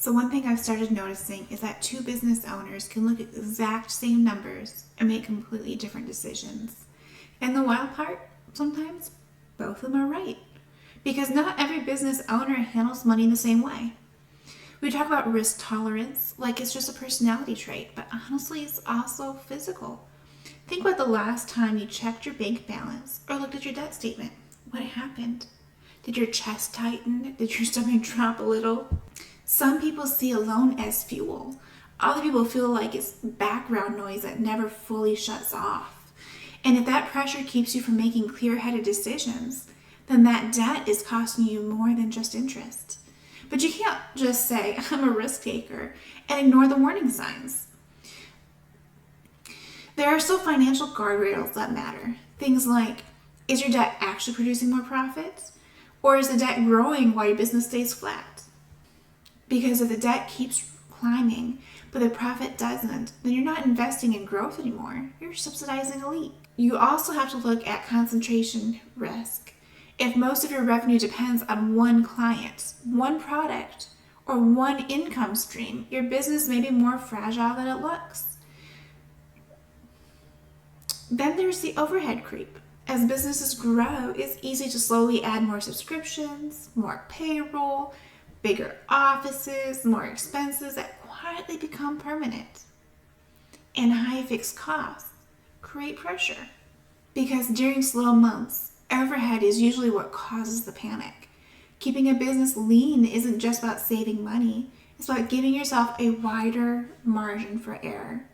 So one thing I've started noticing is that two business owners can look at the exact same numbers and make completely different decisions. And the wild part, sometimes both of them are right. Because not every business owner handles money the same way. We talk about risk tolerance like it's just a personality trait, but honestly it's also physical. Think about the last time you checked your bank balance or looked at your debt statement. What happened? Did your chest tighten? Did your stomach drop a little? Some people see a loan as fuel. Other people feel like it's background noise that never fully shuts off. And if that pressure keeps you from making clear-headed decisions, then that debt is costing you more than just interest. But you can't just say, I'm a risk taker, and ignore the warning signs. There are still financial guardrails that matter. Things like, is your debt actually producing more profits? Or is the debt growing while your business stays flat? Because if the debt keeps climbing, but the profit doesn't, then you're not investing in growth anymore. You're subsidizing a leak. You also have to look at concentration risk. If most of your revenue depends on one client, one product, or one income stream, your business may be more fragile than it looks. Then there's the overhead creep. As businesses grow, it's easy to slowly add more subscriptions, more payroll, bigger offices, more expenses that quietly become permanent. And high fixed costs create pressure. Because during slow months, overhead is usually what causes the panic. Keeping a business lean isn't just about saving money, it's about giving yourself a wider margin for error.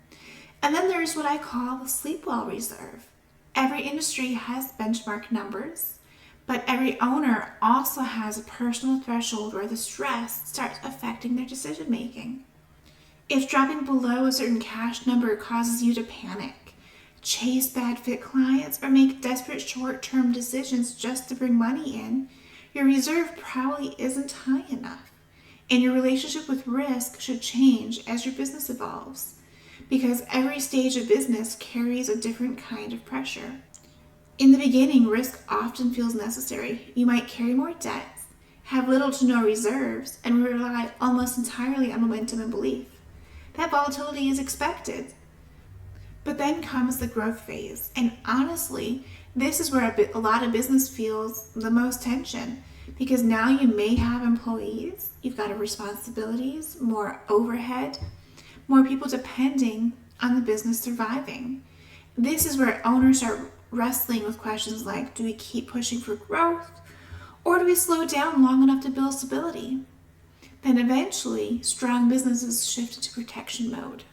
And then there's what I call the sleep well reserve. Every industry has benchmark numbers, but every owner also has a personal threshold where the stress starts affecting their decision making. If dropping below a certain cash number causes you to panic, chase bad fit clients, or make desperate short-term decisions just to bring money in, your reserve probably isn't high enough. And your relationship with risk should change as your business evolves, because every stage of business carries a different kind of pressure. In the beginning, risk often feels necessary. You might carry more debts, have little to no reserves, and rely almost entirely on momentum and belief. That volatility is expected. But then comes the growth phase, and honestly, this is where a lot of business feels the most tension, because now you may have employees, you've got responsibilities, more overhead, more people depending on the business surviving. This is where owners are wrestling with questions like, do we keep pushing for growth, or do we slow down long enough to build stability? Then eventually, strong businesses shift into protection mode.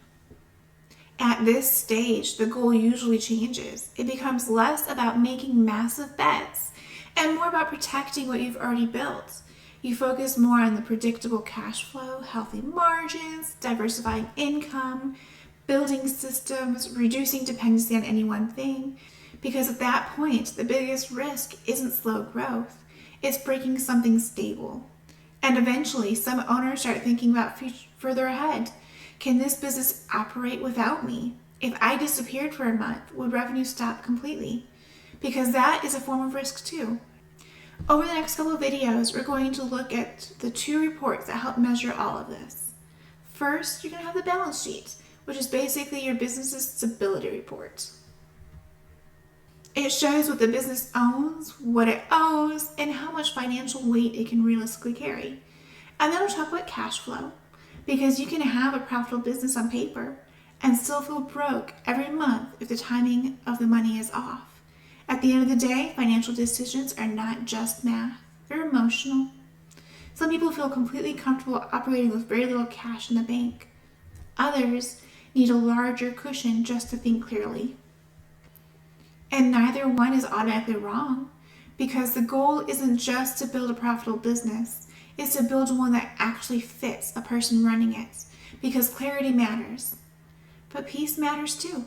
At this stage, the goal usually changes. It becomes less about making massive bets and more about protecting what you've already built. You focus more on the predictable cash flow, healthy margins, diversifying income, building systems, reducing dependency on any one thing. Because at that point, the biggest risk isn't slow growth, it's breaking something stable. And eventually, some owners start thinking about further ahead. Can this business operate without me? If I disappeared for a month, would revenue stop completely? Because that is a form of risk too. Over the next couple of videos, we're going to look at the two reports that help measure all of this. First, you're going to have the balance sheet, which is basically your business's stability report. It shows what the business owns, what it owes, and how much financial weight it can realistically carry. And then we'll talk about cash flow, because you can have a profitable business on paper and still feel broke every month if the timing of the money is off. At the end of the day, financial decisions are not just math, they're emotional. Some people feel completely comfortable operating with very little cash in the bank. Others need a larger cushion just to think clearly. And neither one is automatically wrong, because the goal isn't just to build a profitable business, it's to build one that actually fits a person running it, because clarity matters. But peace matters too.